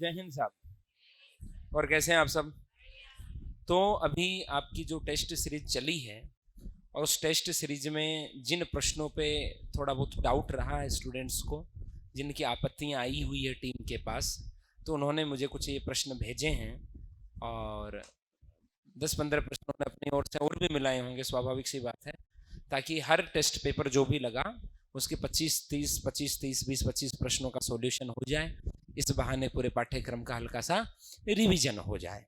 जय हिंद साहब। और कैसे हैं आप सब? तो अभी आपकी जो टेस्ट सीरीज चली है और उस टेस्ट सीरीज में जिन प्रश्नों पे थोड़ा बहुत डाउट रहा है स्टूडेंट्स को, जिनकी आपत्तियां आई हुई है टीम के पास, तो उन्होंने मुझे कुछ ये प्रश्न भेजे हैं और 10-15 प्रश्न उन्होंने अपनी ओर से और भी मिलाए होंगे, स्वाभाविक सी बात है, ताकि हर टेस्ट पेपर जो भी लगा उसके 25-30 25-30 20-25 प्रश्नों का सॉल्यूशन हो जाए। इस बहाने पूरे पाठ्यक्रम का हल्का सा रिवीजन हो जाए।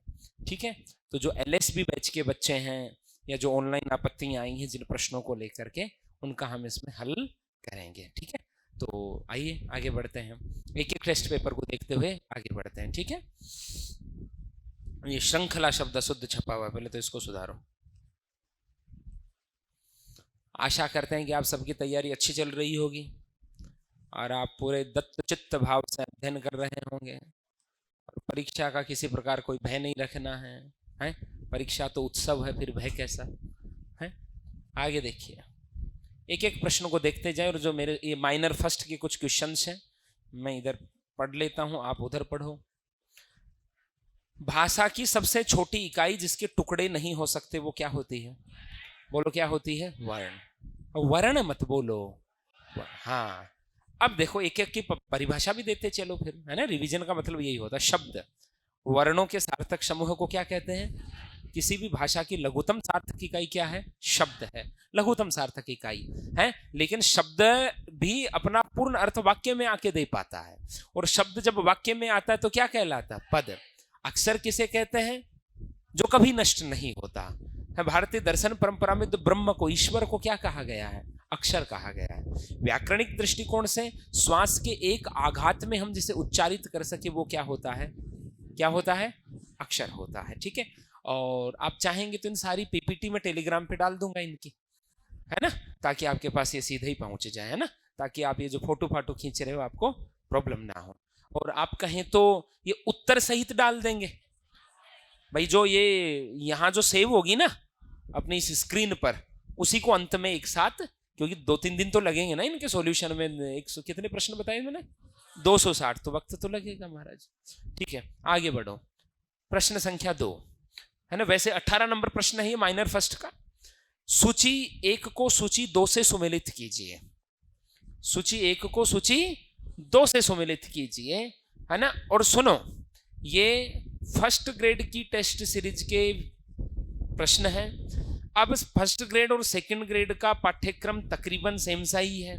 ठीक है, तो जो एलएसबी बैच के बच्चे हैं या जो ऑनलाइन आपत्तियां आई हैं जिन प्रश्नों को लेकर के, उनका हम इसमें हल करेंगे। ठीक है, तो आइए आगे बढ़ते हैं, एक एक टेस्ट पेपर को देखते हुए आगे बढ़ते हैं। ठीक है, ये श्रृंखला शब्द अशुद्ध छपा हुआ है, पहले तो इसको सुधारो। आशा करते हैं कि आप सबकी तैयारी अच्छी चल रही होगी और आप पूरे दत्त चित्त भाव से अध्ययन कर रहे होंगे और परीक्षा का किसी प्रकार कोई भय नहीं रखना है। हैं, परीक्षा तो उत्सव है, फिर भय कैसा है? आगे देखिए, एक एक प्रश्न को देखते जाए। और जो मेरे ये माइनर फर्स्ट के कुछ क्वेश्चंस हैं, मैं इधर पढ़ लेता हूं, आप उधर पढ़ो। भाषा की सबसे छोटी इकाई जिसके टुकड़े नहीं हो सकते वो क्या होती है? बोलो क्या होती है? वर्ण। वर्ण मत बोलो। हाँ, अब देखो एक एक की परिभाषा भी देते चलो फिर, है ना? रिवीजन का मतलब यही होता है। शब्द, वर्णों के सार्थक समूह को क्या कहते हैं? किसी भी भाषा की लघुत्तम सार्थक इकाई क्या है? शब्द है, लघुत्तम सार्थक इकाई है। लेकिन शब्द भी अपना पूर्ण अर्थ वाक्य में आके दे पाता है, और शब्द जब वाक्य में आता है तो क्या कहलाता है? पद। अक्षर किसे कहते हैं? जो कभी नष्ट नहीं होता है। भारतीय दर्शन परंपरा में तो ब्रह्म को, ईश्वर को क्या कहा गया है? अक्षर कहा गया है। व्याकरणिक दृष्टिकोण से श्वास के एक आघात में हम जिसे उच्चारित कर सके वो क्या होता है? क्या होता है? अक्षर होता है। ठीक है, और आप चाहेंगे तो इन सारी पीपीटी में टेलीग्राम पे डाल दूंगा इनकी, है ना, ताकि आपके पास ये सीधे ही पहुंच जाए, है ना, ताकि आप ये जो फोटो फाटो खींच रहे हो आपको प्रॉब्लम ना हो। और आप कहें तो ये उत्तर सहित डाल देंगे भाई, जो ये यहाँ जो सेव होगी ना अपनी इस स्क्रीन पर, उसी को अंत में एक साथ, क्योंकि 2-3 दिन तो लगेंगे ना इनके सॉल्यूशन में। 100 कितने प्रश्न बताए मैंने? 260, तो वक्त तो लगेगा महाराज। ठीक है, आगे बढ़ो। प्रश्न संख्या 2 है ना, वैसे 18 नंबर प्रश्न है ये माइनर फर्स्ट का। सूची 1 को सूची 2 से सुमेलित कीजिए। सूची 1 को सूची 2 से सुमेलित कीजिए, है ना। और सुनो, ये फर्स्ट ग्रेड की टेस्ट सीरीज के प्रश्न है। अब फर्स्ट ग्रेड और सेकंड ग्रेड का पाठ्यक्रम तकरीबन सेम सा ही है,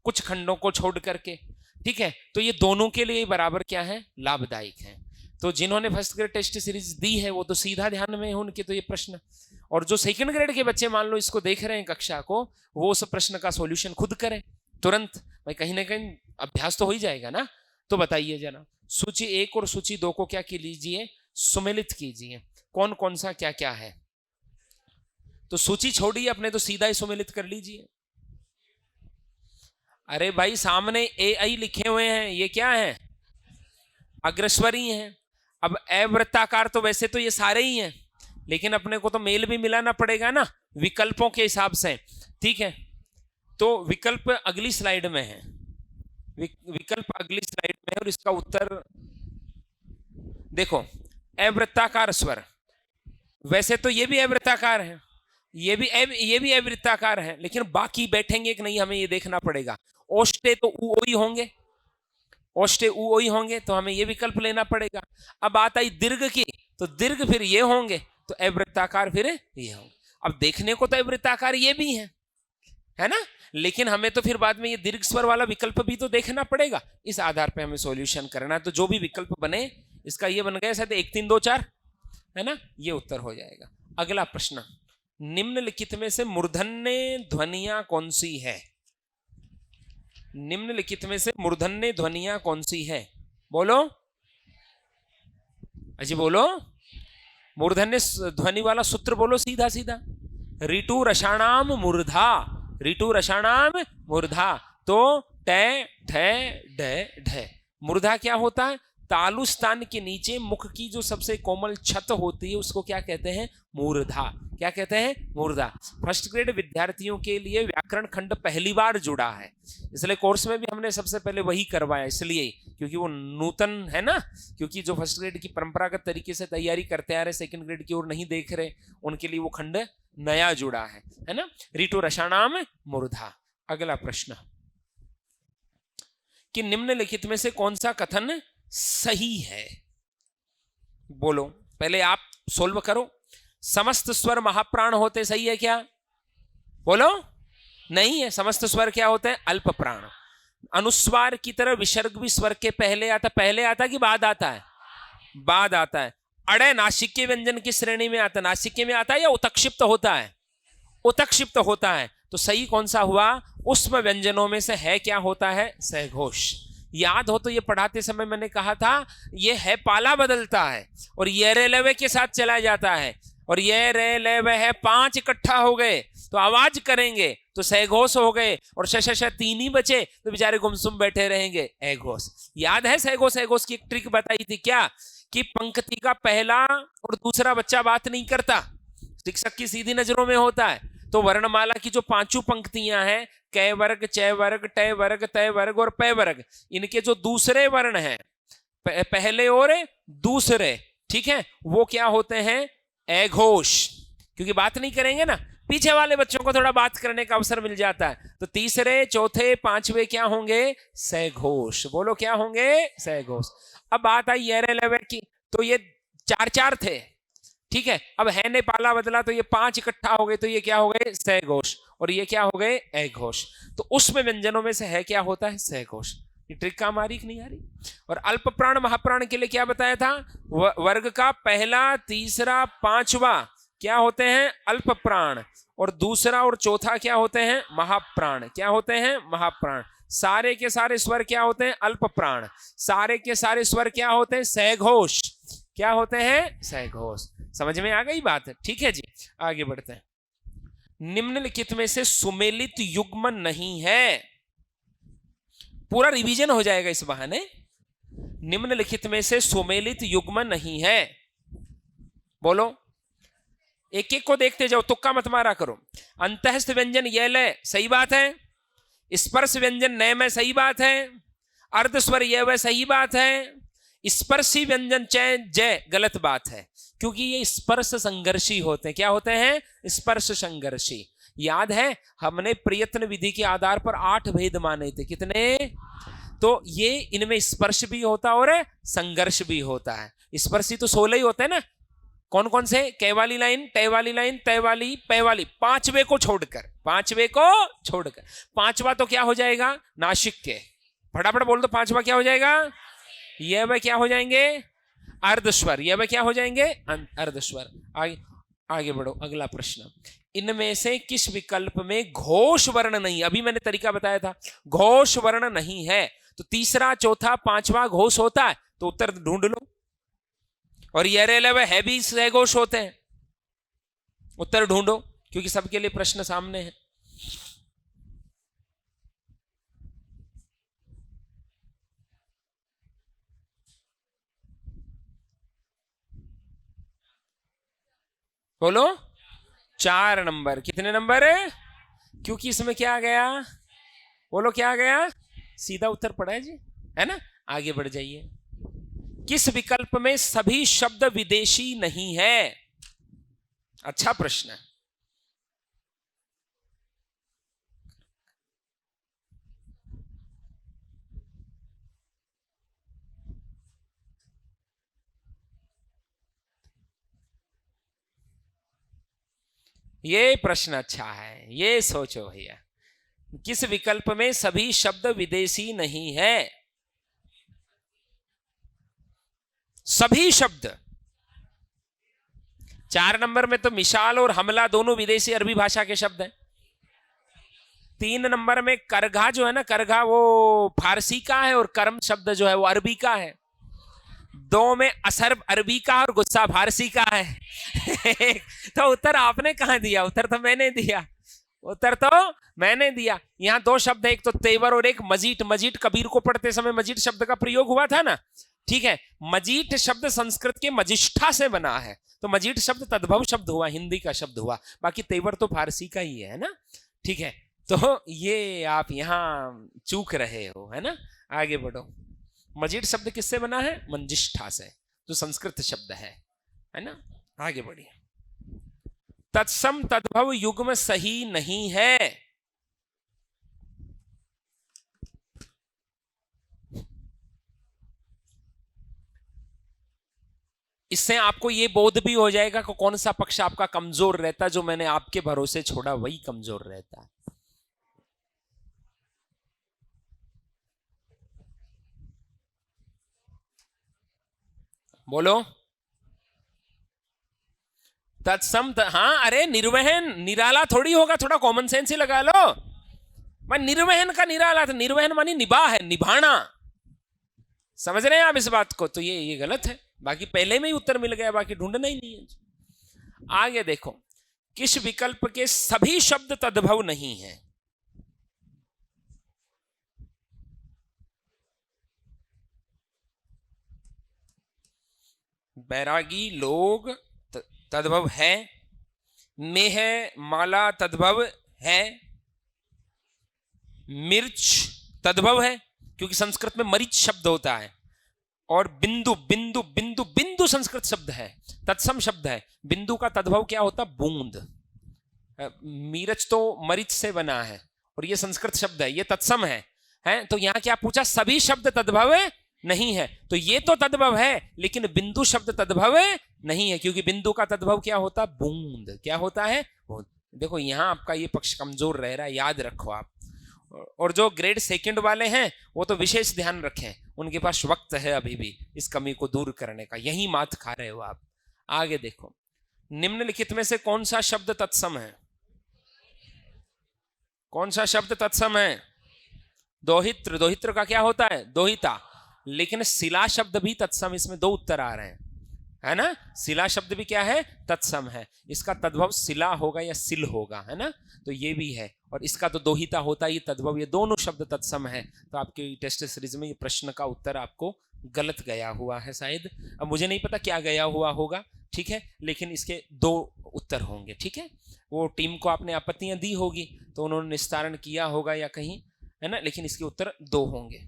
कुछ खंडों को छोड़ करके। ठीक है, तो ये दोनों के लिए बराबर क्या है? लाभदायक है। तो जिन्होंने फर्स्ट ग्रेड टेस्ट सीरीज दी है वो तो सीधा ध्यान में है उनके तो ये प्रश्न, और जो सेकंड ग्रेड के बच्चे मान लो इसको देख रहे हैं कक्षा को, वो उस प्रश्न का सॉल्यूशन खुद करें तुरंत। भाई कहीं ना कहीं अभ्यास तो हो ही जाएगा ना। तो बताइए जरा, सूची 1 और सूची 2 को क्या कीजिए? सुमेलित कीजिए। कौन कौन सा क्या क्या है? तो सूची छोड़िए अपने, तो सीधा ही सुमेलित कर लीजिए। अरे भाई सामने ए आई लिखे हुए हैं, ये क्या है? अग्रस्वरी हैं। अब अवृत्ताकार तो वैसे तो ये सारे ही हैं, लेकिन अपने को तो मेल भी मिलाना पड़ेगा ना विकल्पों के हिसाब से। ठीक है, तो विकल्प अगली स्लाइड में है, विकल्प अगली स्लाइड में है, और इसका उत्तर देखो। अवृत्ताकार स्वर, वैसे तो ये भी अवृत्ताकार है, ये भी अवृत्ताकार है, लेकिन बाकी बैठेंगे कि नहीं हमें ये देखना पड़ेगा। ओष्टे तो ऊ ओई होंगे, ओष्टे ऊ ओई होंगे, तो हमें ये विकल्प लेना पड़ेगा। अब बात आई दीर्घ की, तो दीर्घ फिर ये होंगे, तो अवृत्ताकार फिर ये होंगे। अब देखने को तो अवृत्ताकार ये भी है ना, लेकिन हमें तो फिर बाद में ये दीर्घ स्वर वाला विकल्प भी तो देखना पड़ेगा। इस आधार पे हमें सॉल्यूशन करना है। तो जो भी विकल्प बने, इसका ये बन गया शायद 1 3 2 4, है ना, ये उत्तर हो जाएगा। अगला प्रश्न, निम्नलिखित में से मूर्धन्य ध्वनियां कौन सी है? निम्नलिखित में से मूर्धन्य ध्वनियां कौन सी है? बोलो अजी, बोलो। मूर्धन्य ध्वनि वाला सूत्र बोलो सीधा सीधा। ऋतु रसाणाम मूर्धा, ऋतु रसाणाम मूर्धा। तो टे ठे ढे ढे, मूर्धा क्या होता है? तालु स्थान के नीचे मुख की जो सबसे कोमल छत होती है उसको क्या कहते हैं? मूर्धा। क्या कहते हैं? मूर्धा। फर्स्ट ग्रेड विद्यार्थियों के लिए व्याकरण खंड पहली बार जुड़ा है, इसलिए कोर्स में भी हमने सबसे पहले वही करवाया, इसलिए क्योंकि वो नूतन है ना, क्योंकि जो फर्स्ट ग्रेड की परंपरागत तरीके से तैयारी करते आ रहे, सेकंड ग्रेड की ओर नहीं देख रहे, उनके लिए वो खंड नया जुड़ा है ना। ऋतु रसाणाम मूर्धा। अगला प्रश्न कि निम्नलिखित में से कौन सा कथन सही है? बोलो, पहले आप सोल्व करो। समस्त स्वर महाप्राण होते, सही है क्या? बोलो। नहीं है। समस्त स्वर क्या होते हैं? अल्प प्राण। अनुस्वार की तरह विसर्ग भी स्वर के पहले आता, पहले आता कि बाद आता है? बाद आता है। अड़े नासिक के व्यंजन की श्रेणी में आता, नासिक के में आता है या उतक्षिप्त होता है? उतक्षिप्त होता है। तो सही कौन सा हुआ? उष्म व्यंजनों में से है क्या होता है? सहघोष। याद हो तो ये पढ़ाते समय मैंने कहा था ये है पाला बदलता है और ये रे लेवे के साथ चला जाता है और ये रे लेवे है, 5 इकट्ठा हो गए तो आवाज करेंगे तो सहघोष हो गए और शश 3 ही बचे तो बेचारे गुमसुम बैठे रहेंगे, अघोष। याद है सहघोष? सहघोष की एक ट्रिक बताई थी क्या? कि पंक्ति का पहला और दूसरा बच्चा बात नहीं करता, शिक्षक की सीधी नजरों में होता है। तो वर्णमाला की जो 5 पंक्तियां हैं, कै वर्ग, चय वर्ग, टय वर्ग, तय वर्ग और पय वर्ग, इनके जो दूसरे वर्ण हैं, पहले और दूसरे, ठीक है, वो क्या होते हैं? अघोष। क्योंकि बात नहीं करेंगे ना, पीछे वाले बच्चों को थोड़ा बात करने का अवसर मिल जाता है। तो तीसरे, चौथे, 5वें क्या होंगे? सहघोष। बोलो क्या होंगे? सहघोष। अब बात आई ये लेवे की, तो ये 4 थे, ठीक है। अब है ने पाला बदला तो ये 5 इकट्ठा हो गए तो ये क्या हो गए? सहघोष। और ये क्या हो गए? अघोष। तो उसमें व्यंजनों में से है क्या होता है? सहघोष। ये ट्रिक काम आ रही कि नहीं आ रही? और अल्प प्राण महाप्राण के लिए क्या बताया था? वर्ग का पहला, तीसरा, 5वां क्या होते हैं? अल्प प्राण। और दूसरा और चौथा क्या होते हैं? महाप्राण। क्या होते हैं? महाप्राण। सारे के सारे स्वर क्या होते हैं? अल्प प्राण। सारे के सारे स्वर क्या होते हैं? सहघोष। क्या होते हैं? सहघोष। समझ में आ गई बात? ठीक है जी, आगे बढ़ते हैं। निम्नलिखित में से सुमेलित युग्म नहीं है। पूरा रिवीजन हो जाएगा इस बहाने। निम्नलिखित में से सुमेलित युग्म नहीं है। बोलो, एक एक को देखते जाओ, तुक्का मत मारा करो। अंतःस्थ व्यंजन ये ले, सही बात है। स्पर्श व्यंजन नय में, सही बात है। अर्धस्वर ये वह, सही बात है। स्पर्शी व्यंजन चय जय, गलत बात है, क्योंकि ये स्पर्श संघर्षी होते हैं। क्या होते हैं? स्पर्श संघर्षी। याद है हमने प्रयत्न विधि के आधार पर 8 भेद माने थे। कितने? तो ये इनमें स्पर्श भी होता और संघर्ष भी होता है। स्पर्शी तो 16 ही होते हैं ना। कौन कौन से? कै वाली लाइन, तय वाली लाइन, तय वाली, पै वाली, 5वें को छोड़कर, 5वें को छोड़कर। 5वां तो क्या हो जाएगा? नासिक के। फटाफट बोल दो, 5वां क्या हो जाएगा? ये वह क्या हो जाएंगे? अर्धस्वर। ये वह क्या हो जाएंगे? अर्धस्वर। आगे बढ़ो, अगला प्रश्न। इनमें से किस विकल्प में घोष वर्ण नहीं? अभी मैंने तरीका बताया था, घोष वर्ण नहीं है। तो तीसरा, चौथा, 5वां घोष होता है तो उत्तर ढूंढ लो। और ये रे है भी सहघोष होते हैं, उत्तर ढूंढो, क्योंकि सबके लिए प्रश्न सामने है। बोलो। 4 नंबर। कितने नंबर है? क्योंकि इसमें क्या आ गया? बोलो क्या आ गया? सीधा उत्तर पड़ा है जी, है ना। आगे बढ़ जाइए। किस विकल्प में सभी शब्द विदेशी नहीं है? अच्छा प्रश्न है। ये प्रश्न अच्छा है, ये सोचो भैया। किस विकल्प में सभी शब्द विदेशी नहीं है? सभी शब्द। 4 नंबर में तो मिसाल और हमला दोनों विदेशी अरबी भाषा के शब्द हैं। 3 नंबर में करघा जो है ना, करघा वो फारसी का है और कर्म शब्द जो है वो अरबी का है। 2 में असर अरबी का और गुस्सा फारसी का है। तो उत्तर आपने कहां दिया? उत्तर तो मैंने दिया। उत्तर तो मैंने दिया। यहाँ 2 शब्द है, एक तो तेवर और एक मजीट। मजीट कबीर को पढ़ते समय मजीट शब्द का प्रयोग हुआ था ना। ठीक है। मजीठ शब्द संस्कृत के मजिष्ठा से बना है, तो मजीठ शब्द तद्भव शब्द हुआ, हिंदी का शब्द हुआ, बाकी तेवर तो फारसी का ही है ना, ठीक है। तो ये आप यहाँ चूक रहे हो, है ना। आगे बढ़ो। मजीठ शब्द किससे बना है? मंजिष्ठा से, जो संस्कृत शब्द है ना। आगे बढ़िए। तत्सम तद्भव युग्म सही नहीं है। इससे आपको ये बोध भी हो जाएगा कि कौन सा पक्ष आपका कमजोर रहता, जो मैंने आपके भरोसे छोड़ा वही कमजोर रहता है। बोलो। तत्सम हाँ, अरे निर्वहन निराला थोड़ी होगा, थोड़ा कॉमन सेंस ही लगा लो। मैं निर्वहन का निराला था, निर्वहन मानी निभा है, निभाना। समझ रहे हैं आप इस बात को? तो ये गलत है। बाकी पहले में ही उत्तर मिल गया, बाकी ढूंढना ही नहीं है। आगे देखो। किस विकल्प के सभी शब्द तद्भव नहीं है? बैरागी लोग तद्भव है, मेह माला तद्भव है, मिर्च तद्भव है क्योंकि संस्कृत में मरीच शब्द होता है, और बिंदु बिंदु बिंदु बिंदु संस्कृत शब्द है, तत्सम शब्द है। बिंदु का तद्भव क्या होता? बूंद। मीरच तो मरीच से बना है और ये संस्कृत शब्द है, ये तत्सम है। तो यहां क्या पूछा? सभी शब्द तद्भव नहीं है। तो ये तो तद्भव है, लेकिन बिंदु शब्द तद्भव नहीं है, क्योंकि बिंदु का तद्भव क्या होता? बूंद। क्या होता है? बूंद। देखो यहां आपका ये पक्ष कमजोर रह रहा है, याद रखो आप। और जो ग्रेड सेकंड वाले हैं वो तो विशेष ध्यान रखें, उनके पास वक्त है अभी भी इस कमी को दूर करने का, यही मात खा रहे हो आप। आगे देखो। निम्नलिखित में से कौन सा शब्द तत्सम है? कौन सा शब्द तत्सम है? दोहित्र। दोहित्र का क्या होता है? दोहिता। लेकिन शिला शब्द भी तत्सम, इसमें दो उत्तर आ रहे हैं, है ना। शिला शब्द भी क्या है? तत्सम है। इसका तद्भव शिला होगा या सिल होगा, है ना। तो ये भी है, और इसका तो दोहिता होता है, ये तद्भव, ये दोनों शब्द तत्सम है। तो आपके टेस्ट सीरीज में ये प्रश्न का उत्तर आपको गलत गया हुआ है शायद। अब मुझे नहीं पता क्या गया हुआ होगा, ठीक है, लेकिन इसके दो उत्तर होंगे, ठीक है। वो टीम को आपने आपत्तियां दी होगी तो उन्होंने निस्तारण किया होगा या कहीं, है ना, लेकिन इसके उत्तर दो होंगे,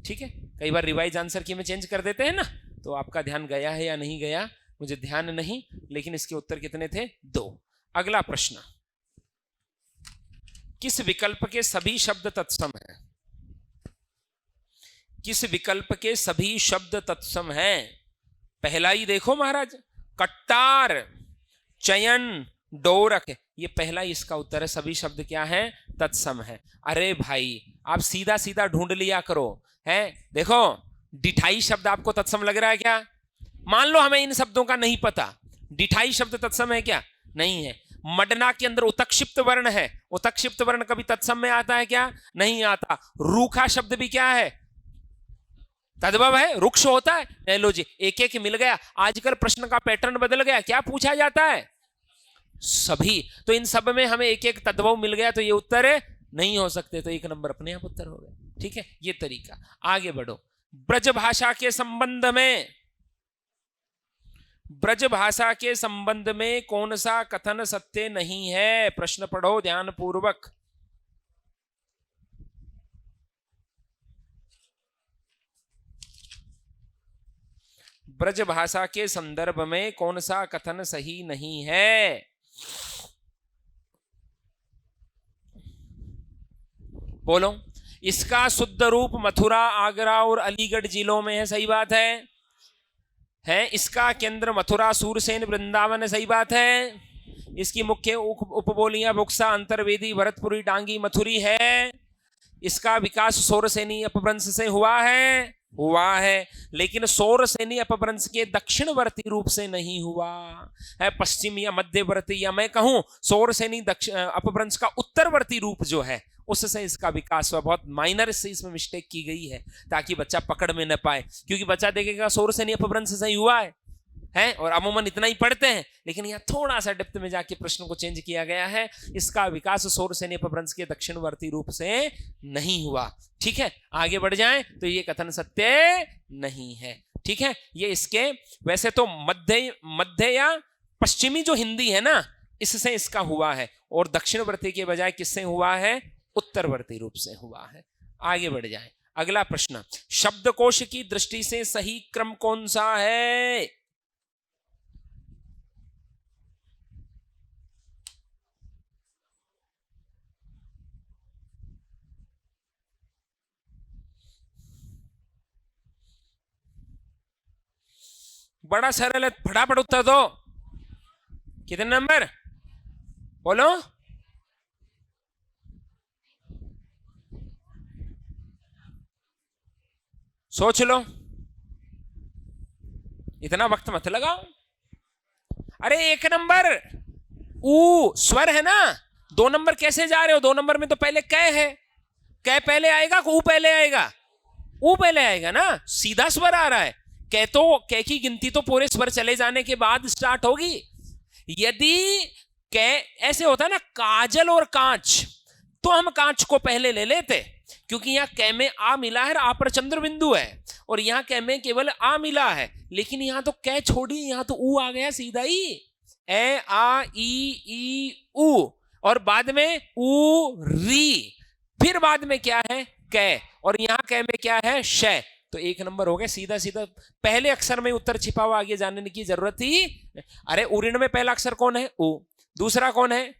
ठीक है। कई बार रिवाइज आंसर की में चेंज कर देते हैं ना, तो आपका ध्यान गया है या नहीं गया मुझे ध्यान नहीं, लेकिन इसके उत्तर कितने थे? दो। अगला प्रश्न। किस विकल्प के सभी शब्द तत्सम है? किस विकल्प के सभी शब्द तत्सम है? पहला ही देखो महाराज, कट्टार, चयन, डोरक, ये पहला ही इसका उत्तर है। सभी शब्द क्या है? तत्सम है। अरे भाई आप सीधा सीधा ढूंढ लिया करो, है। देखो डिठाई शब्द आपको तत्सम लग रहा है क्या? मान लो हमें इन शब्दों का नहीं पता, डिठाई शब्द तत्सम है क्या? नहीं है। मडना के अंदर उतक्षिप्त वर्ण है, उतक्षिप्त वर्ण कभी तत्सम में आता है क्या? नहीं आता। रूखा शब्द भी क्या है? तद्भव है, रुक्ष होता है। लो जी, एक एक मिल गया। आजकल प्रश्न का पैटर्न बदल गया, क्या पूछा जाता है? सभी। तो इन सब में हमें एक एक तद्भव मिल गया, तो ये उत्तर नहीं हो सकते, तो एक नंबर अपने आप उत्तर हो गया, ठीक है। ये तरीका। आगे बढ़ो। ब्रज भाषा के संबंध में, ब्रज भाषा के संबंध में कौन सा कथन सत्य नहीं है? प्रश्न पढ़ो ध्यान पूर्वक। ब्रज भाषा के संदर्भ में कौन सा कथन सही नहीं है? बोलो। इसका शुद्ध रूप मथुरा, आगरा और अलीगढ़ जिलों में है, सही बात है। इसका केंद्र मथुरा, सूरसेन, वृंदावन है, सही बात है। इसकी मुख्य उपबोलियां बुक्सा, अंतर्वेदी, भरतपुरी, डांगी, मथुरी है। इसका विकास सौरसेनी अपभ्रंश से हुआ है, लेकिन सौरसेनी अपभ्रंश के दक्षिणवर्ती रूप से नहीं हुआ है, पश्चिम या मध्यवर्ती, या मैं कहूं सौरसेनी अपभ्रंश का उत्तरवर्ती रूप जो है उससे इसका विकास हुआ। बहुत माइनर से इसमें मिस्टेक की गई है ताकि बच्चा पकड़ में न पाए, क्योंकि बच्चा देखेगा सौरसेनी अपभ्रंश से ही हुआ है, और अमूमन इतना ही पढ़ते हैं, लेकिन यहाँ थोड़ा सा डेप्थ में जाके प्रश्न को चेंज किया गया है। इसका विकास सौरसेनी अपभ्रंश के दक्षिणवर्ती रूप से नहीं हुआ, ठीक है। आगे बढ़ जाएं तो ये कथन सत्य नहीं है। ठीक है, ये इसके वैसे तो मध्य मध्य या पश्चिमी जो हिंदी है ना, इससे इसका हुआ है, और दक्षिणवर्ती के बजाय किससे हुआ है? उत्तरवर्ती रूप से हुआ है। आगे बढ़ जाए, अगला प्रश्न, शब्दकोश की दृष्टि से सही क्रम कौन सा है? बड़ा सरल है, फटाफट उत्तर दो। कितने नंबर बोलो? सोच लो, इतना वक्त मत लगाओ। अरे 1 नंबर ऊ स्वर है ना, 2 नंबर कैसे जा रहे हो? 2 नंबर में तो पहले कै है, कै पहले आएगा ऊ पहले आएगा? ऊ पहले आएगा ना, सीधा स्वर आ रहा है। कै तो कै की गिनती तो पूरे स्वर चले जाने के बाद स्टार्ट होगी। यदि कै ऐसे होता ना काजल और कांच, तो हम कांच को पहले ले लेते, क्योंकि यहाँ कै में आ मिला है, आ पर चंद्र बिंदु है, और यहाँ कै में केवल आ मिला है। लेकिन यहाँ तो कै छोड़ी, यहाँ तो ऊ आ गया सीधा ही, ए आ ई ऊ, और बाद में ऊ री, फिर बाद में क्या है? कै, और यहाँ कै में क्या है? शय। तो 1 नंबर हो गया, सीधा सीधा पहले अक्षर में उत्तर छिपा हुआ, आगे जानने की जरूरत ही। अरे उऋण में पहला अक्षर कौन है? ऊ। दूसरा कौन है?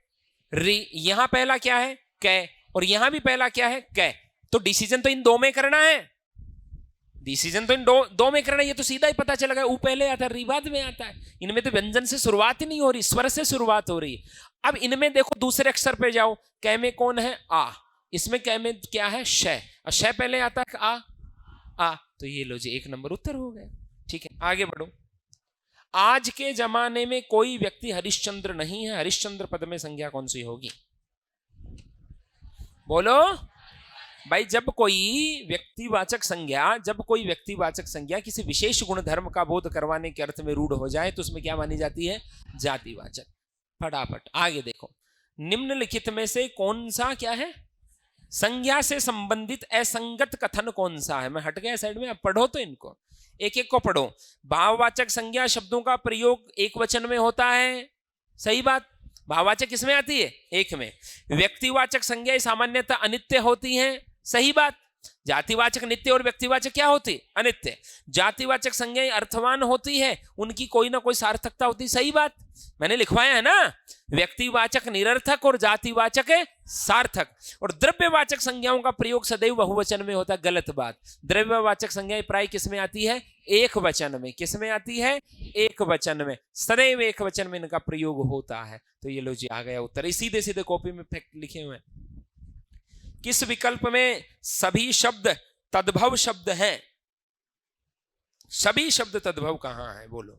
री। यहां पहला क्या है? कै, और यहां भी पहला क्या है? कै। तो डिसीजन तो इन दो में करना है, डिसीजन तो इन दो में करना है। ये तो सीधा ही पता चला गया, ऊ पहले आता है, री बाद में आता है। इनमें तो व्यंजन से शुरुआत ही नहीं हो रही, स्वर से शुरुआत हो रही है। अब इनमें देखो दूसरे अक्षर पे जाओ, कै में कौन है? आ। इसमें कै में क्या है? शय, और शय पहले आता है आ। तो ये लो जी 1 नंबर उत्तर हो गया। ठीक है, आगे बढ़ो। आज के जमाने में कोई व्यक्ति हरिश्चंद्र नहीं है, हरिश्चंद्र पद में संज्ञा कौन सी होगी? बोलो भाई, जब कोई व्यक्तिवाचक संज्ञा किसी विशेष गुण धर्म का बोध करवाने के अर्थ में रूढ़ हो जाए, तो उसमें क्या मानी जाती है? जातिवाचक। फटाफट आगे देखो, निम्नलिखित में से कौन सा क्या है? संज्ञा से संबंधित असंगत कथन कौन सा है? मैं हट गया साइड में, अब पढ़ो तो इनको, एक एक को पढ़ो। भाववाचक संज्ञा शब्दों का प्रयोग एक वचन में होता है, सही बात। भाववाचक किसमें आती है? एक में। व्यक्तिवाचक संज्ञाएं सामान्यतः अनित्य होती हैं, सही बात। जातिवाचक नित्य और व्यक्तिवाचक क्या होती? अनित्य। जातिवाचक संज्ञाएं अर्थवान होती है, उनकी कोई ना कोई सार्थकता होती, सही बात। मैंने लिखवाया है ना, व्यक्तिवाचक निरर्थक और जातिवाचक सार्थक। और द्रव्यवाचक संज्ञाओं का प्रयोग सदैव बहुवचन में होता है, गलत बात। द्रव्यवाचक संज्ञाएं प्राय किसमें आती है? एक वचन में। किसमें आती है? एक वचन में, सदैव एक वचन में इनका प्रयोग होता है। तो ये लो जी आ गया उत्तर, सीधे सीधे कॉपी में फैक्ट लिखे हुए हैं। किस विकल्प में सभी शब्द तद्भव शब्द हैं? सभी शब्द तद्भव कहां है? बोलो।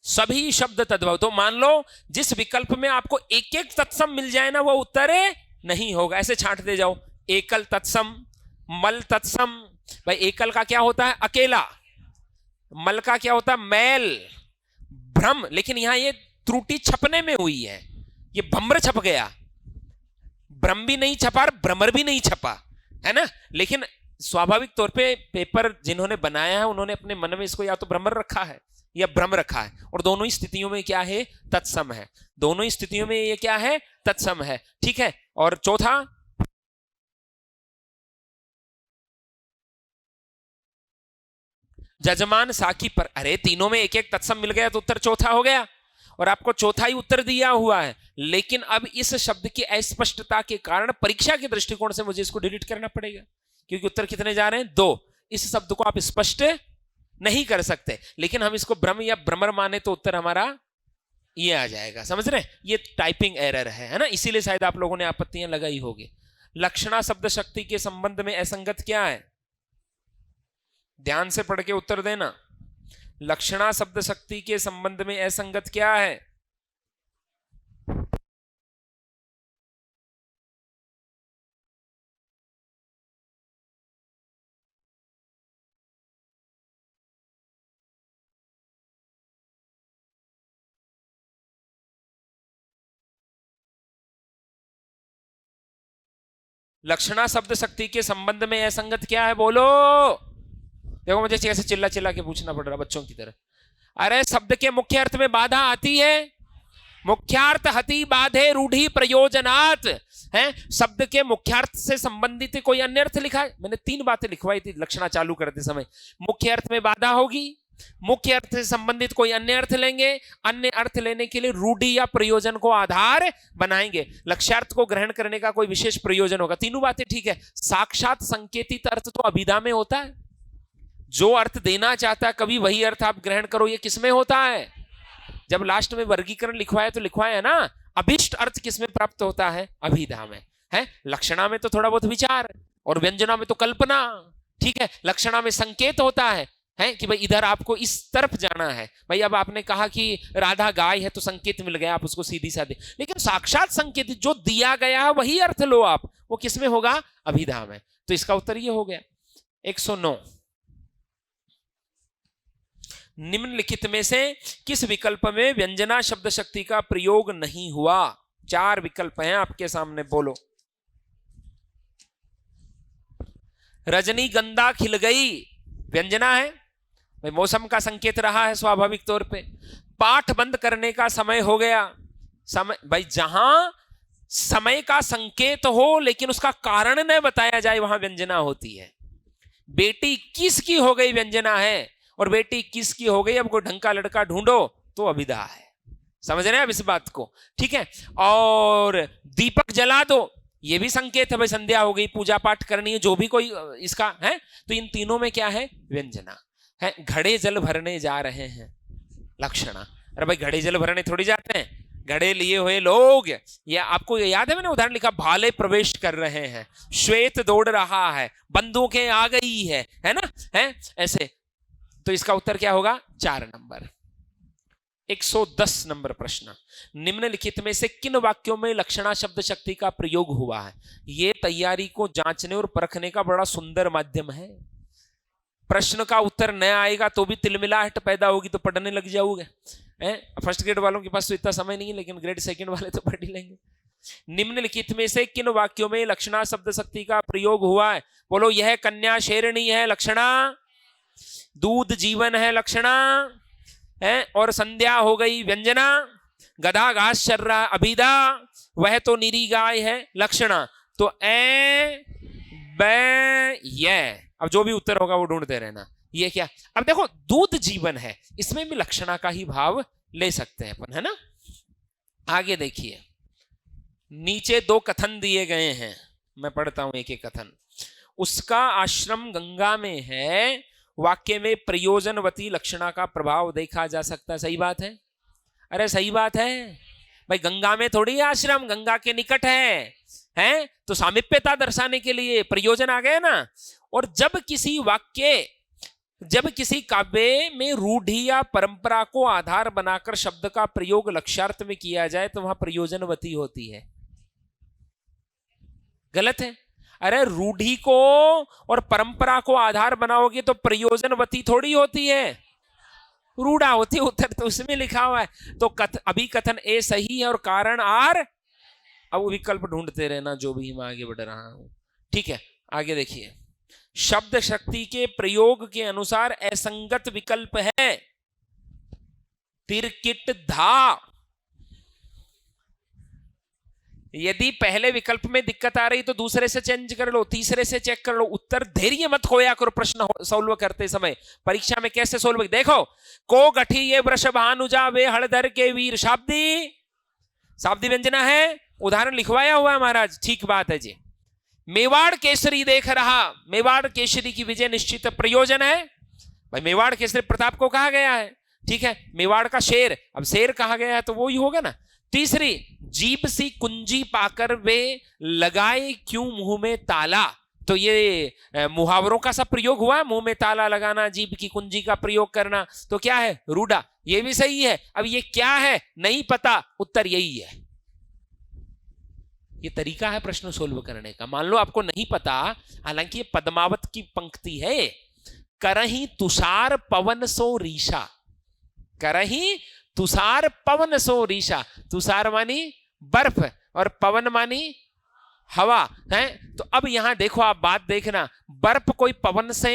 सभी शब्द तद्भव, तो मान लो जिस विकल्प में आपको एक एक तत्सम मिल जाए ना, वो उत्तर नहीं होगा। ऐसे छांटते जाओ, एकल तत्सम, मल तत्सम। भाई एकल का क्या होता है? अकेला। मल का क्या होता है? मैल, भ्रम। लेकिन यहां ये त्रुटि छपने में हुई है, ये भ्रमर छप गया, भ्रम भी नहीं छपा और भ्रमर भी नहीं छपा, है ना। लेकिन स्वाभाविक तौर पे पेपर जिन्होंने बनाया है, उन्होंने अपने मन में इसको या तो भ्रमर रखा है या भ्रम रखा है, और दोनों ही स्थितियों में क्या है? तत्सम है। दोनों ही स्थितियों में ये क्या है? तत्सम है। ठीक है, और चौथा, जजमान साखी पर। अरे तीनों में एक एक तत्सम मिल गया तो उत्तर चौथा हो गया, और आपको चौथा ही उत्तर दिया हुआ है। लेकिन अब इस शब्द की अस्पष्टता के कारण परीक्षा के दृष्टिकोण से मुझे इसको डिलीट करना पड़ेगा, क्योंकि उत्तर कितने जा रहे हैं? 2। इस शब्द को आप स्पष्ट नहीं कर सकते, लेकिन हम इसको भ्रम या भ्रमर माने तो उत्तर हमारा ये आ जाएगा। समझ रहे? ये टाइपिंग एरर है ना, इसीलिए शायद आप लोगों ने आपत्तियां लगाई होगी। लक्षणा शब्द शक्ति के संबंध में असंगत क्या है? ध्यान से पढ़ के उत्तर देना। लक्षणा शब्द शक्ति के संबंध में असंगत क्या है? लक्षणा शब्द शक्ति के संबंध में असंगत क्या है बोलो। देखो मुझे कैसे चिल्ला चिल्ला के पूछना पड़ रहा बच्चों की तरह। अरे शब्द के मुख्य अर्थ में बाधा आती है, मुख्यार्थ हति बाधे रूढ़ी प्रयोजनात् है। शब्द के मुख्यार्थ से संबंधित कोई अन्य अर्थ लिखा है, मैंने 3 बातें लिखवाई थी लक्षणा चालू करते समय। मुख्य अर्थ में बाधा होगी, मुख्य अर्थ से संबंधित कोई अन्य अर्थ लेंगे, अन्य अर्थ लेने के लिए रूढ़ी या प्रयोजन को आधार बनाएंगे, लक्ष्यार्थ को ग्रहण करने का कोई विशेष प्रयोजन होगा। तीनों बातें ठीक है। साक्षात संकेतित अर्थ तो अभिधा में होता है, जो अर्थ देना चाहता है कभी वही अर्थ आप ग्रहण करो, ये किसमें होता है। जब लास्ट में वर्गीकरण लिखवाया तो लिखवाया ना, अभिष्ट अर्थ किसमें प्राप्त होता है, अभिधा में है। लक्षणा में तो थोड़ा बहुत विचार और व्यंजना में तो कल्पना, ठीक है। लक्षणा में संकेत होता है कि भाई इधर आपको इस तरफ जाना है। भाई अब आपने कहा कि राधा गाय है तो संकेत मिल गया, आप उसको सीधी साधे, लेकिन साक्षात संकेत जो दिया गया है वही अर्थ लो आप, वो किसमें होगा, अभिधा में। तो इसका उत्तर ये हो गया। 109, निम्नलिखित में से किस विकल्प में व्यंजना शब्द शक्ति का प्रयोग नहीं हुआ। 4 विकल्प हैं आपके सामने, बोलो। रजनीगंधा खिल गई, व्यंजना है भाई, मौसम का संकेत रहा है स्वाभाविक तौर पे। पाठ बंद करने का समय हो गया, समय भाई जहां समय का संकेत हो लेकिन उसका कारण न बताया जाए वहां व्यंजना होती है। बेटी किसकी हो गई व्यंजना है, और बेटी किसकी हो गई, अब कोई ढंग का लड़का ढूंढो तो अभिधा है। समझ रहे हैं अब इस बात को, ठीक है। और दीपक जला दो, ये भी संकेत है भाई, संध्या हो गई, पूजा पाठ करनी है, जो भी कोई इसका है। तो इन तीनों में क्या है, व्यंजना है। घड़े जल भरने जा रहे हैं, लक्षणा। अरे भाई घड़े जल भरने थोड़ी जाते हैं, घड़े लिए हुए लोग, या आपको याद है मैंने उदाहरण लिखा, भाले प्रवेश कर रहे हैं, श्वेत दौड़ रहा है, बंदूकें आ गई है ना, है ऐसे। तो इसका उत्तर क्या होगा, 4 नंबर। 110 नंबर प्रश्न, निम्नलिखित में से किन वाक्यों में लक्षणा शब्द शक्ति का प्रयोग हुआ है। यह तैयारी को जांचने और परखने का बड़ा सुंदर माध्यम है। प्रश्न का उत्तर न आएगा तो भी तिलमिलाहट पैदा होगी, तो पढ़ने लग जाओगे। फर्स्ट ग्रेड वालों के पास तो इतना समय नहीं है, लेकिन ग्रेड 2 वाले तो पढ़ ही लेंगे। निम्नलिखित में से किन वाक्यों में लक्षणा शब्द शक्ति का प्रयोग हुआ है, बोलो। यह कन्या शेरनी है, लक्षणा। दूध जीवन है, लक्षणा है। और संध्या हो गई, व्यंजना। गधा घास चर रहा, अभिधा। वह तो निरी गाय है, लक्षणा। तो ए ब ये, अब जो भी उत्तर होगा वो ढूंढते रहना। ये क्या, अब देखो दूध जीवन है, इसमें भी लक्षणा का ही भाव ले सकते हैं अपन, है ना। आगे देखिए, नीचे 2 कथन दिए गए हैं, मैं पढ़ता हूं एक एक कथन। उसका आश्रम गंगा में है, वाक्य में प्रयोजनवती लक्षणा का प्रभाव देखा जा सकता है। सही बात है, अरे सही बात है भाई, गंगा में थोड़ी आश्रम, गंगा के निकट है तो सामीप्यता दर्शाने के लिए प्रयोजन आ गए ना। और जब किसी काव्य में रूढ़ी या परंपरा को आधार बनाकर शब्द का प्रयोग लक्ष्यार्थ में किया जाए तो वहां प्रयोजनवती होती है। गलत है। अरे रूढ़ी को और परंपरा को आधार बनाओगे तो प्रयोजनवती थोड़ी होती है, रूढ़ा होती है। उत्तर तो उसमें लिखा हुआ है। तो अभी कथन ए सही है और कारण आर। अब विकल्प ढूंढते रहना, जो भी मैं आगे बढ़ रहा हूं, ठीक है। आगे देखिए, शब्द शक्ति के प्रयोग के अनुसार असंगत विकल्प है तिरकिट धा। यदि पहले विकल्प में दिक्कत आ रही तो दूसरे से चेंज कर लो, तीसरे से चेक कर लो। उत्तर धैर्य मत खोया करो प्रश्न सोल्व करते समय। परीक्षा में कैसे सोल्व, देखो, को गठी ये वृषभानुजा वे हलधर के वीर, शाब्दी शाब्दी व्यंजना है, उदाहरण लिखवाया हुआ है महाराज, ठीक बात है जी। मेवाड़ केसरी देख रहा, मेवाड़ केसरी की विजय निश्चित प्रयोजन है भाई। मेवाड़ केसरी प्रताप को कहा गया है, ठीक है। मेवाड़ का शेर, अब शेर कहा गया है तो वो ही होगा ना। तीसरी, जीभ सी कुंजी पाकर वे लगाए क्यों मुंह में ताला। तो ये मुहावरों का सब प्रयोग हुआ, मुंह में ताला लगाना, जीभ की कुंजी का प्रयोग करना। तो क्या है, रूढ़ा। ये भी सही है। अब ये क्या है नहीं पता, उत्तर यही है। ये तरीका है प्रश्न सोल्व करने का। मान लो आपको नहीं पता, हालांकि ये पद्मावत की पंक्ति है, करही तुषार पवन सो रीशा, करही तुषार पवन सो रीशा। तुषार मानी बर्फ और पवन मानी हवा है। तो अब यहां देखो, आप बात देखना, बर्फ कोई पवन से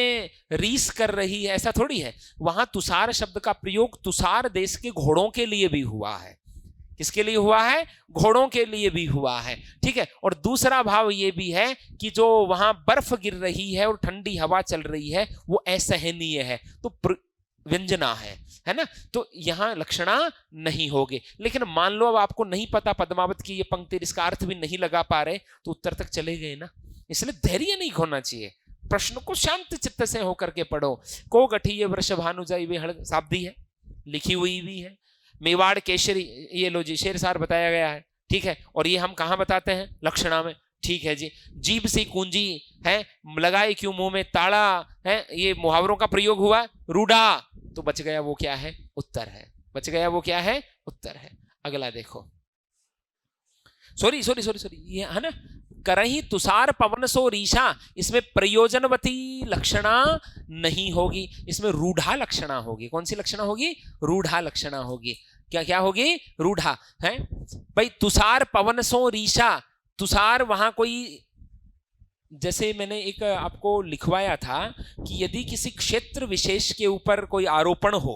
रीस कर रही है ऐसा थोड़ी है। वहां तुषार शब्द का प्रयोग तुषार देश के घोड़ों के लिए भी हुआ है। किसके लिए हुआ है? घोड़ों के लिए भी हुआ है, ठीक है। और दूसरा भाव ये भी है कि जो वहां बर्फ गिर रही है और ठंडी हवा चल रही है वो असहनीय है, तो व्यंजना है ना। तो यहां लक्षणा नहीं होगी। लेकिन मान लो अब आपको नहीं पता पद्मावत की ये पंक्ति, इसका अर्थ भी नहीं लगा पा रहे, तो उत्तर तक चले गए ना। इसलिए धैर्य नहीं खोना चाहिए, प्रश्न को शांत चित्त से होकर के पढ़ो। को गठिय वृष भानुजाई वे हड़ शाब्दी है, लिखी हुई भी है। मेवाड़ केशरी, ये लो जी शेरशार बताया गया है, ठीक है। और ये हम कहाँ बताते हैं? लक्षणा में, ठीक है जी। जीभ सी कुंजी है, लगाए क्यों मुंह में ताला है, ये मुहावरों का प्रयोग हुआ। रूढ़ा, तो बच गया वो क्या है? उत्तर है। बच गया वो क्या है? उत्तर है। अगला देखो, सॉरी ये है ना, करही तुषार पवन सो रीशा, इसमें प्रयोजनवती लक्षणा नहीं होगी, इसमें रूढ़ा लक्षणा होगी। कौन सी लक्षणा होगी? रूढ़ा लक्षणा होगी। क्या क्या होगी? रूढ़ा है भाई। तुषार पवन सो रीशा, तुषार वहां कोई, जैसे मैंने एक आपको लिखवाया था कि यदि किसी क्षेत्र विशेष के ऊपर कोई आरोपण हो,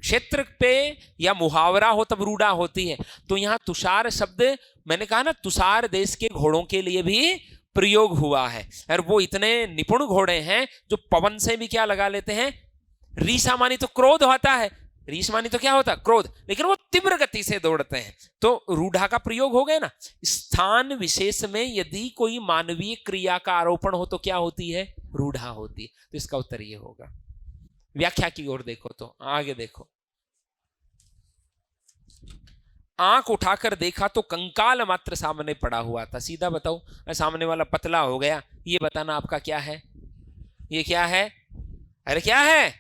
क्षेत्र पे या मुहावरा हो, तब रूढ़ा होती है। तो यहां तुषार शब्द मैंने कहा ना, तुषार देश के घोड़ों के लिए भी प्रयोग हुआ है। और वो इतने निपुण घोड़े हैं जो पवन से भी क्या लगा लेते हैं? रीसा मानी तो क्रोध होता है, रीस मानी तो क्या होता? क्रोध, लेकिन वो तीव्र गति से दौड़ते हैं, तो रूढ़ा का प्रयोग हो गया ना। स्थान विशेष में यदि कोई मानवीय क्रिया का आरोपण हो तो क्या होती है? रूढ़ा होती है। तो इसका उत्तर ये होगा। व्याख्या की ओर देखो, तो आगे देखो, आंख उठाकर देखा तो कंकाल मात्र सामने पड़ा हुआ था। सीधा बताओ, सामने वाला पतला हो गया, ये बताना आपका क्या है? ये क्या है? अरे क्या है?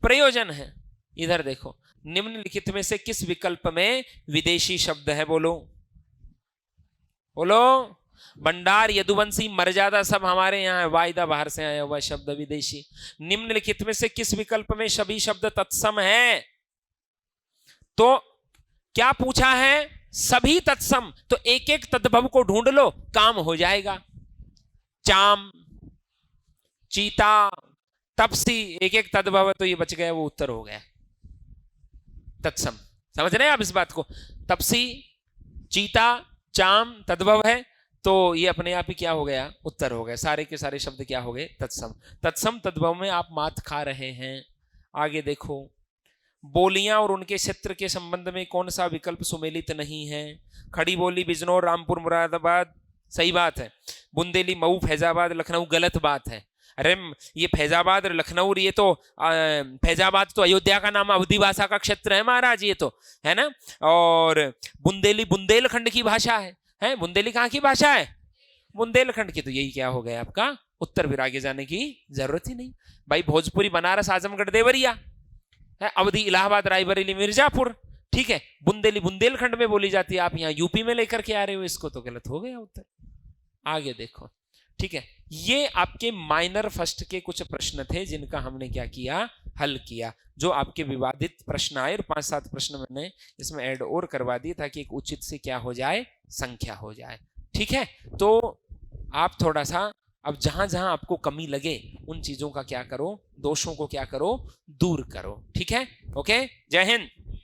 प्रयोजन है। इधर देखो, निम्नलिखित में से किस विकल्प में विदेशी शब्द है? बोलो बोलो। भंडार, यदुवंशी, मर्यादा सब हमारे यहाँ है, वायदा बाहर से आया हुआ शब्द विदेशी। निम्नलिखित में से किस विकल्प में सभी शब्द तत्सम है? तो क्या पूछा है? सभी तत्सम। तो एक एक तद्भव को ढूंढ लो, काम हो जाएगा। चाम, चीता, तपसी, एक एक तद्भव, तो ये बच गया, वो उत्तर हो गया तत्सम। समझ रहे हैं आप इस बात को? तपसी, चीता, चाम तद्भव है, तो ये अपने आप ही क्या हो गया? उत्तर हो गया। सारे के सारे शब्द क्या हो गए? तत्सम। तत्सम तद्भव में आप मात खा रहे हैं। आगे देखो, बोलियां और उनके क्षेत्र के संबंध में कौन सा विकल्प सुमेलित नहीं है? खड़ी बोली, बिजनौर, रामपुर, मुरादाबाद, सही बात है। बुंदेली, मऊ, फैजाबाद, लखनऊ, गलत बात है। अरे ये फैजाबाद और लखनऊ, ये तो फैजाबाद तो अयोध्या का नाम, अवधी भाषा का क्षेत्र है महाराज, ये तो है ना। और बुंदेली बुंदेलखंड की भाषा है। बुंदेली कहाँ की भाषा है? बुंदेलखंड की। तो यही क्या हो गया आपका उत्तर? फिर आगे जाने की जरूरत ही नहीं भाई। भोजपुरी, बनारस, आजमगढ़, देवरिया है। अवधी, इलाहाबाद, रायबरेली, मिर्जापुर, ठीक है। बुंदेली बुंदेलखंड में बोली जाती है, आप यहाँ यूपी में लेकर के आ रहे हो इसको, तो गलत हो गया उत्तर। आगे देखो, ठीक है। ये आपके माइनर फर्स्ट के कुछ प्रश्न थे जिनका हमने क्या किया? हल किया। जो आपके विवादित प्रश्न आए, और 5-7 प्रश्न मैंने इसमें ऐड और करवा दिए ताकि एक उचित से क्या हो जाए? संख्या हो जाए, ठीक है। तो आप थोड़ा सा अब जहां जहां आपको कमी लगे उन चीजों का क्या करो? दोषों को क्या करो? दूर करो, ठीक है। ओके, जय हिंद।